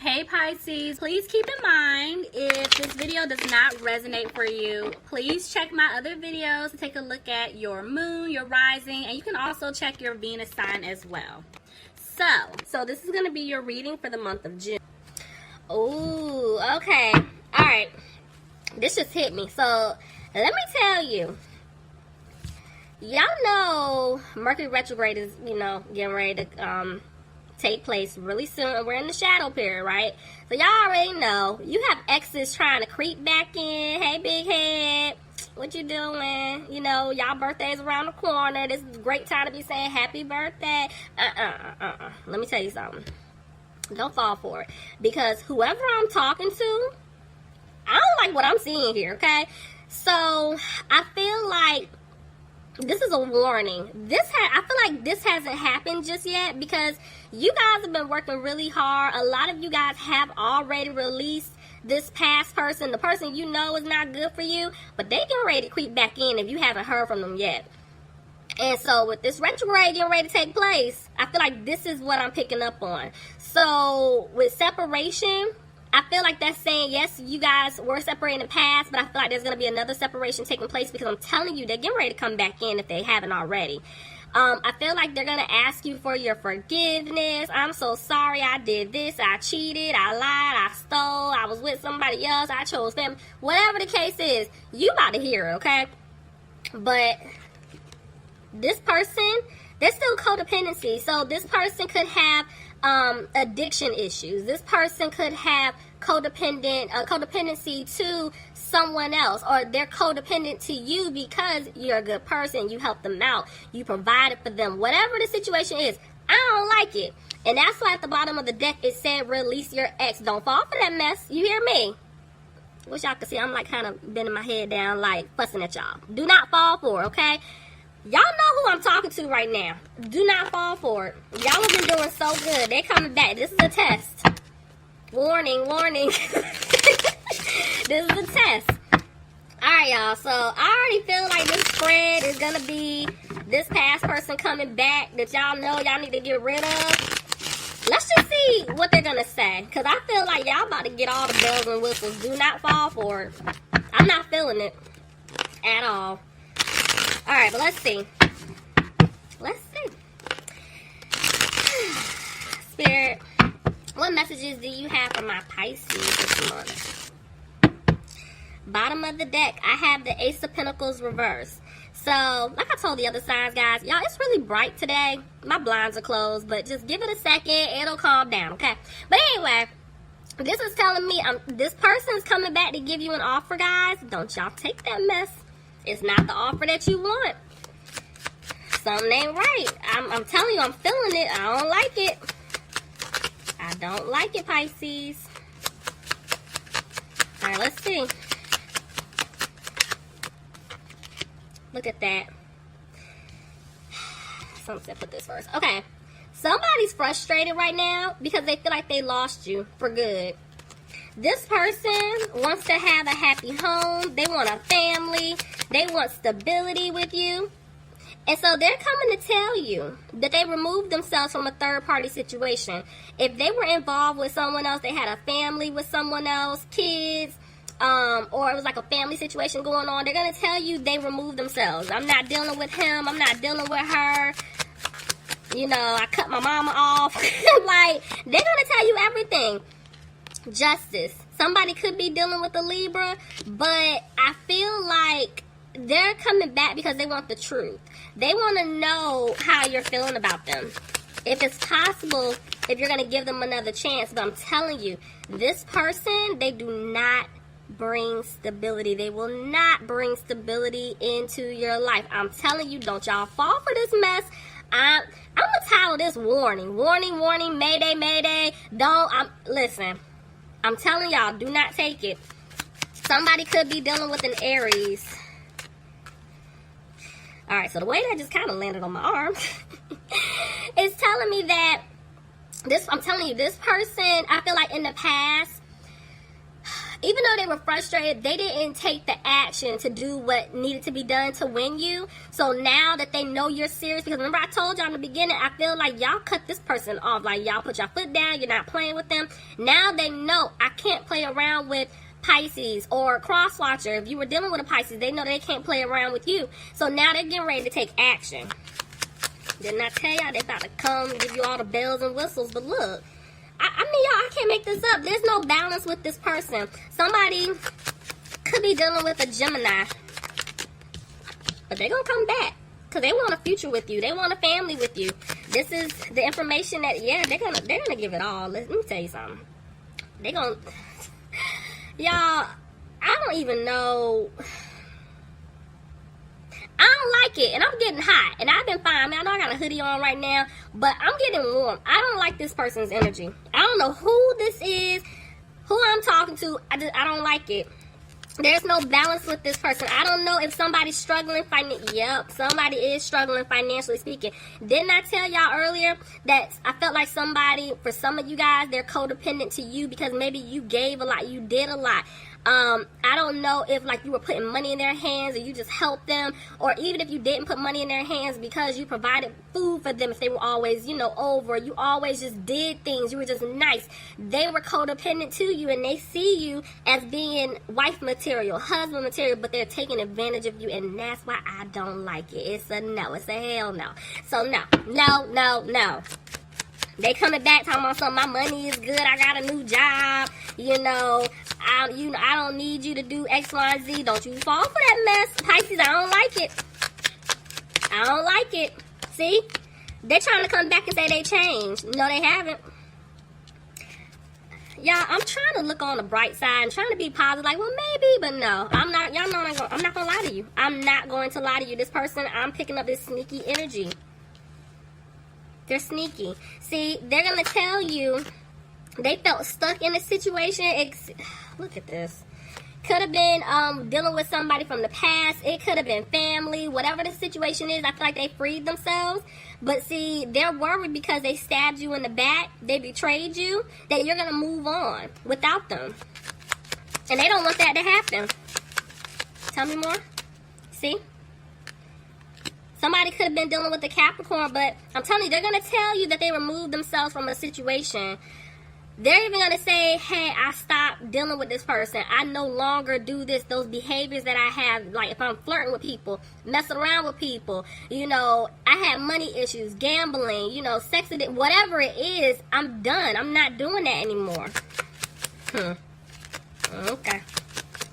Hey Pisces, please keep in mind if this video does not resonate for you, please check my other videos to take a look at your moon, your rising, and you can also check your Venus sign as well. So this is going to be your reading for the month of June. Ooh, okay. Alright. This just hit me. So let me tell you. Y'all know Mercury retrograde is, getting ready to take place really soon, and we're in the shadow period, right? So y'all already know you have exes trying to creep back in. Hey, big head, what you doing? Y'all birthdays around the corner. This is a great time to be saying happy birthday. Let me tell you something. Don't fall for it, because whoever I'm talking to, I don't like what I'm seeing here. Okay, so I feel like this is a warning. I feel like this hasn't happened just yet, because you guys have been working really hard. A lot of you guys have already released this past person. The person you know is not good for you, but they getting ready to creep back in if you haven't heard from them yet. And so with this retrograde getting ready to take place, I feel like this is what I'm picking up on. So with separation, I feel like that's saying, yes, you guys were separated in the past, but I feel like there's going to be another separation taking place, because I'm telling you, they're getting ready to come back in if they haven't already. I feel like they're going to ask you for your forgiveness. I'm so sorry I did this. I cheated. I lied. I stole. I was with somebody else. I chose them. Whatever the case is, you about to hear it, okay? But this person, there's still codependency. So this person could have addiction issues. This person could have codependency to someone else, or they're codependent to you because you're a good person. You help them out. You provided for them. Whatever the situation is, I don't like it. And that's why at the bottom of the deck it said release your ex. Don't fall for that mess. You hear me? Wish y'all could see I'm like kind of bending my head down, like fussing at y'all. Do not fall for it, okay? Y'all know who I'm talking to right now. Do not fall for it. Y'all have been doing so good. They're coming back. This is a test. Warning, warning. This is a test. Alright, y'all. So, I already feel like this spread is going to be this past person coming back that y'all know y'all need to get rid of. Let's just see what they're going to say, because I feel like y'all about to get all the bells and whistles. Do not fall for it. I'm not feeling it at all. Alright, but let's see. Let's see. Spirit, what messages do you have for my Pisces this month? Bottom of the deck, I have the Ace of Pentacles reverse. So, like I told the other signs, guys, y'all, it's really bright today. My blinds are closed, but just give it a second. It'll calm down, okay? But anyway, this is telling me this person's coming back to give you an offer, guys. Don't y'all take that mess. It's not the offer that you want. Something ain't right. I'm telling you, I'm feeling it. I don't like it. I don't like it, Pisces. Alright, let's see. Look at that. Someone said put this first. Okay. Somebody's frustrated right now because they feel like they lost you for good. This person wants to have a happy home. They want a family. They want stability with you. And so they're coming to tell you that they removed themselves from a third-party situation. If they were involved with someone else, they had a family with someone else, kids, or it was like a family situation going on, they're going to tell you they removed themselves. I'm not dealing with him. I'm not dealing with her. I cut my mama off. Like, they're going to tell you everything. Justice. Somebody could be dealing with a Libra, but I feel like they're coming back because they want the truth. They want to know how you're feeling about them. If it's possible, if you're going to give them another chance. But I'm telling you, this person, they do not bring stability. They will not bring stability into your life. I'm telling you, don't y'all fall for this mess. I'm going to title this warning. Warning, warning, mayday, mayday. Listen, I'm telling y'all, do not take it. Somebody could be dealing with an Aries. Alright, so the way that just kind of landed on my arm is telling me that I'm telling you, this person, I feel like in the past, even though they were frustrated, they didn't take the action to do what needed to be done to win you. So now that they know you're serious, because remember I told y'all in the beginning, I feel like y'all cut this person off. Like, y'all put your foot down, you're not playing with them. Now they know I can't play around with Pisces or cross-watcher. If you were dealing with a Pisces, they know they can't play around with you. So now they're getting ready to take action. Didn't I tell y'all they about to come and give you all the bells and whistles? But look, I mean, y'all, I can't make this up. There's no balance with this person. Somebody could be dealing with a Gemini, but they're going to come back because they want a future with you. They want a family with you. This is the information that, yeah, they're gonna give it all. Let me tell you something. They're going to, y'all, I don't even know. I don't like it, and I'm getting hot, and I've been fine. I mean, I know I got a hoodie on right now, but I'm getting warm. I don't like this person's energy. I don't know who this is, who I'm talking to. I don't like it. There's no balance with this person. I don't know if somebody's struggling financially. Yep, somebody is struggling financially speaking. Didn't I tell y'all earlier that I felt like somebody, for some of you guys, they're codependent to you because maybe you gave a lot, you did a lot. I don't know if like you were putting money in their hands or you just helped them, or even if you didn't put money in their hands because you provided food for them if they were always, over, you always just did things, you were just nice. They were codependent to you and they see you as being wife material, husband material, but they're taking advantage of you, and that's why I don't like it. It's a no. It's a hell no. So no. They coming back talking about something, my money is good, I got a new job, I don't need you to do X, Y, and Z. Don't you fall for that mess. Pisces, I don't like it. I don't like it. See? They're trying to come back and say they changed. No, they haven't. Y'all, I'm trying to look on the bright side and trying to be positive, like, well, maybe, but no. I'm not, y'all know I'm not going to lie to you. I'm not going to lie to you. This person, I'm picking up this sneaky energy. They're sneaky. See, they're going to tell you they felt stuck in a situation. Look at this. Could have been dealing with somebody from the past. It could have been family. Whatever the situation is, I feel like they freed themselves. But see, they're worried because they stabbed you in the back. They betrayed you. That you're going to move on without them. And they don't want that to happen. Tell me more. See? Somebody could have been dealing with the Capricorn, but I'm telling you, they're going to tell you that they removed themselves from a situation. They're even going to say, hey, I stopped dealing with this person. I no longer do this, those behaviors that I have. Like if I'm flirting with people, messing around with people, I have money issues, gambling, sex addiction, whatever it is, I'm done. I'm not doing that anymore. Okay.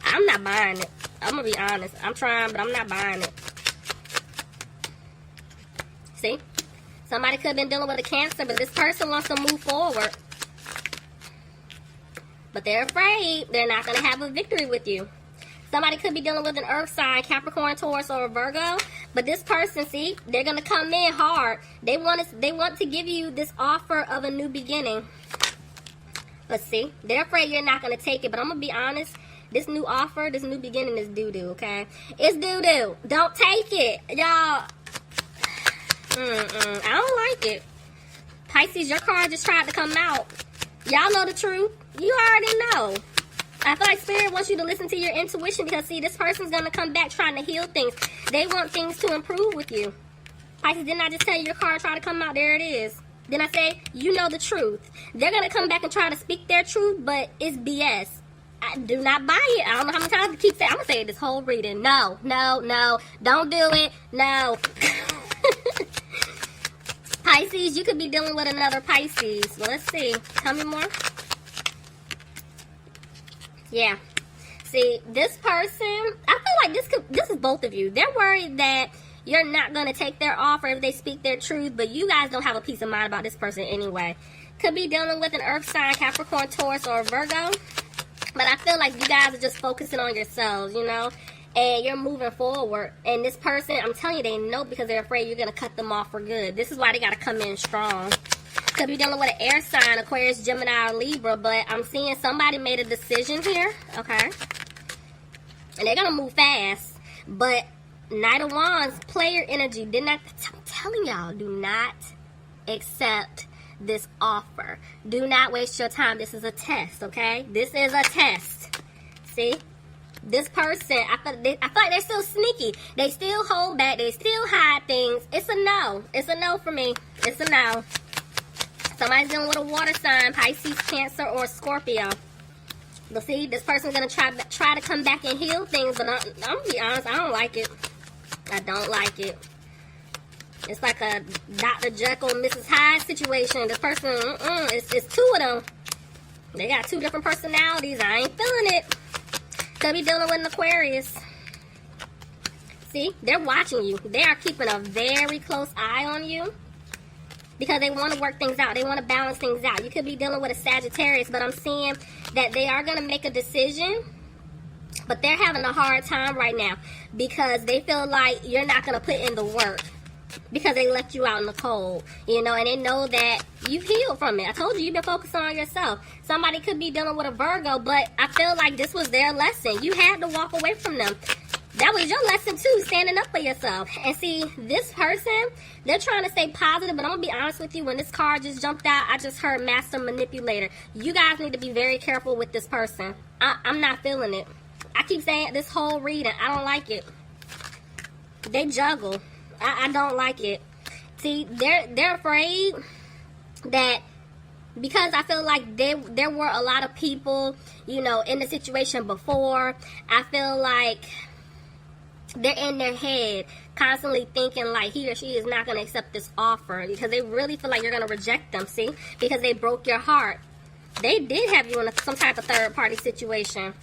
I'm not buying it. I'm going to be honest. I'm trying, but I'm not buying it. See? Somebody could have been dealing with a Cancer, but this person wants to move forward. But they're afraid they're not going to have a victory with you. Somebody could be dealing with an earth sign, Capricorn, Taurus, or a Virgo. But this person, see, they're going to come in hard. They want to give you this offer of a new beginning. But see, they're afraid you're not going to take it. But I'm going to be honest. This new offer, this new beginning is doo-doo, okay? It's doo-doo. Don't take it. Y'all. I don't like it. Pisces, your card just tried to come out. Y'all know the truth. You already know. I feel like Spirit wants you to listen to your intuition because, see, this person's going to come back trying to heal things. They want things to improve with you. Pisces, didn't I just tell you your card tried to come out? There it is. Then I say, you know the truth. They're going to come back and try to speak their truth, but it's BS. I do not buy it. I don't know how many times to keep saying. I'm going to say it this whole reading. No. Don't do it. No. Pisces, you could be dealing with another Pisces. Well, let's see. Tell me more. Yeah. See, this person, I feel like this is both of you. They're worried that you're not going to take their offer if they speak their truth, but you guys don't have a peace of mind about this person anyway. Could be dealing with an earth sign, Capricorn, Taurus, or Virgo. But I feel like you guys are just focusing on yourselves, and you're moving forward. And this person, I'm telling you, they know because they're afraid you're going to cut them off for good. This is why they got to come in strong. Could be dealing with an air sign, Aquarius, Gemini, or Libra, but I'm seeing somebody made a decision here, okay? And they're going to move fast. But Knight of Wands, player energy, I'm telling y'all, do not accept this offer. Do not waste your time. This is a test, okay? This is a test. See? This person, I feel like they're still sneaky. They still hold back. They still hide things. It's a no. It's a no for me. It's a no. Somebody's dealing with a water sign, Pisces, Cancer, or Scorpio. But see, this person's going to try to come back and heal things. But I'm going to be honest, I don't like it. I don't like it. It's like a Dr. Jekyll and Mrs. Hyde situation. This person, it's two of them. They got two different personalities. I ain't feeling it. Could be dealing with an Aquarius. See, they're watching you. They are keeping a very close eye on you because they want to work things out. They want to balance things out. You could be dealing with a Sagittarius, but I'm seeing that they are going to make a decision, but they're having a hard time right now because they feel like you're not going to put in the work because they left you out in the cold, you know, and they know that you've healed from it. I told you, you've been focusing on yourself. Somebody could be dealing with a Virgo, but I feel like this was their lesson. You had to walk away from them. That was your lesson too, standing up for yourself. And see, this person, they're trying to stay positive, but I'm going to be honest with you, when this card just jumped out, I just heard Master Manipulator. You guys need to be very careful with this person. I'm not feeling it. I keep saying this whole reading, I don't like it. They juggle. I don't like it. See, they're afraid that because I feel like there were a lot of people, you know, in the situation before. I feel like they're in their head constantly thinking like he or she is not going to accept this offer because they really feel like you're going to reject them, see? Because they broke your heart. They did have you in some type of third-party situation,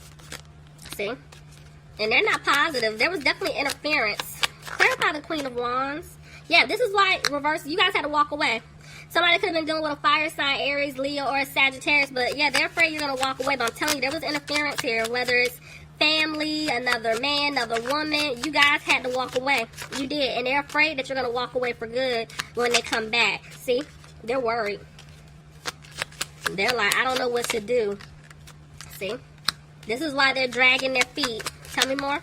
see? And they're not positive. There was definitely interference. Clarify the Queen of Wands. Yeah, this is why, reverse, you guys had to walk away. Somebody could have been dealing with a fire sign, Aries, Leo, or a Sagittarius, but yeah, they're afraid you're going to walk away. But I'm telling you, there was interference here, whether it's family, another man, another woman. You guys had to walk away. You did, and they're afraid that you're going to walk away for good when they come back. See? They're worried. They're like, I don't know what to do. See? This is why they're dragging their feet. Tell me more.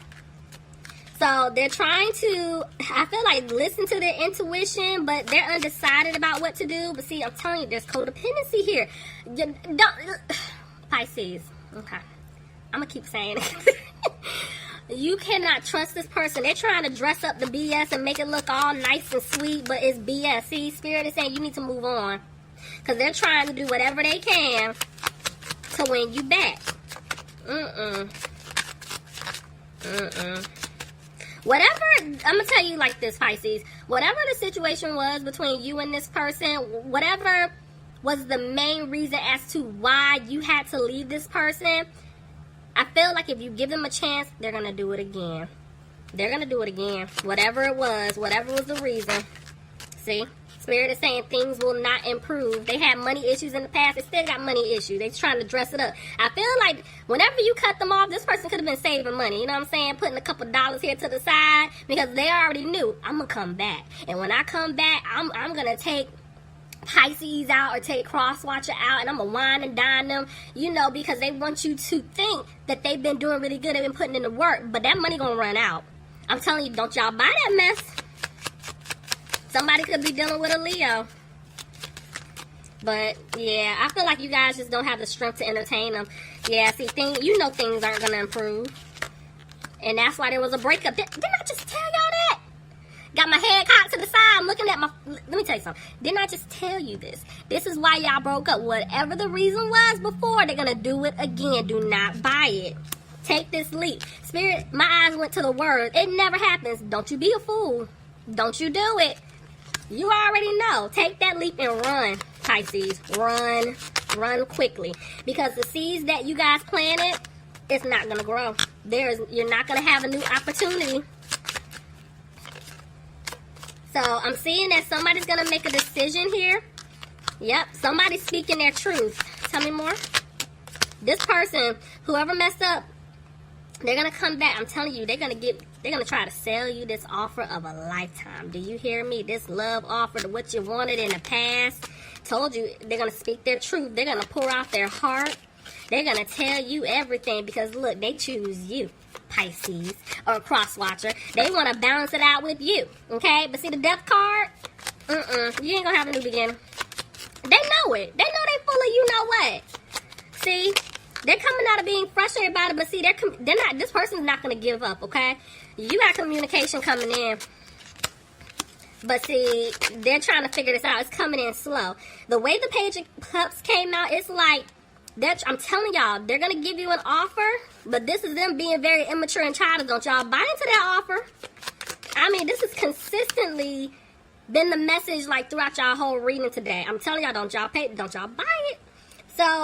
So they're trying to, I feel like, listen to their intuition, but they're undecided about what to do. But see, I'm telling you, there's codependency here. Pisces. Okay. I'm going to keep saying it. You cannot trust this person. They're trying to dress up the BS and make it look all nice and sweet, but it's BS. See, Spirit is saying you need to move on. Because they're trying to do whatever they can to win you back. Whatever, I'm going to tell you like this, Pisces. Whatever the situation was between you and this person, whatever was the main reason as to why you had to leave this person, I feel like if you give them a chance, they're going to do it again. They're going to do it again. Whatever it was, whatever was the reason. See? Spirit is saying things will not improve. They had money issues in the past. They still got money issues. They're trying to dress it up. I feel like whenever you cut them off, this person could have been saving money. You know what I'm saying? Putting a couple dollars here to the side because they already knew, I'm going to come back. And when I come back, I'm going to take Pisces out or take Crosswatcher out and I'm going to wine and dine them, you know, because they want you to think that they've been doing really good. They've been putting in the work, but that money going to run out. I'm telling you, don't y'all buy that mess. Somebody could be dealing with a Leo. But, yeah, I feel like you guys just don't have the strength to entertain them. Yeah, see, you know things aren't going to improve. And that's why there was a breakup. Didn't I just tell y'all that? Got my head cocked to the side. I'm looking at my... Let me tell you something. Didn't I just tell you this? This is why y'all broke up. Whatever the reason was before, they're going to do it again. Do not buy it. Take this leap. Spirit, my eyes went to the word. It never happens. Don't you be a fool. Don't you do it. You already know. Take that leap and run, Pisces. Run. Run quickly. Because the seeds that you guys planted, it's not going to grow. You're not going to have a new opportunity. So, I'm seeing that somebody's going to make a decision here. Yep. Somebody's speaking their truth. Tell me more. This person, whoever messed up, they're going to come back. I'm telling you, they're going to try to sell you this offer of a lifetime. Do you hear me? This love offer to what you wanted in the past. Told you, they're going to speak their truth. They're going to pour out their heart. They're going to tell you everything because, look, they choose you, Pisces, or Crosswatcher. They want to balance it out with you, okay? But see the death card? You ain't going to have a new beginning. They know it. They know they full of you know what. See? They're coming out of being frustrated. frustrated about it, but see, they're not. This person's not gonna give up. Okay, you got communication coming in, but see, they're trying to figure this out. It's coming in slow. The way the Page of Cups came out, it's like I'm telling y'all, they're gonna give you an offer, but this is them being very immature and childish. Don't y'all buy into that offer? I mean, this has consistently been the message like throughout y'all whole reading today. I'm telling y'all, don't y'all buy it. So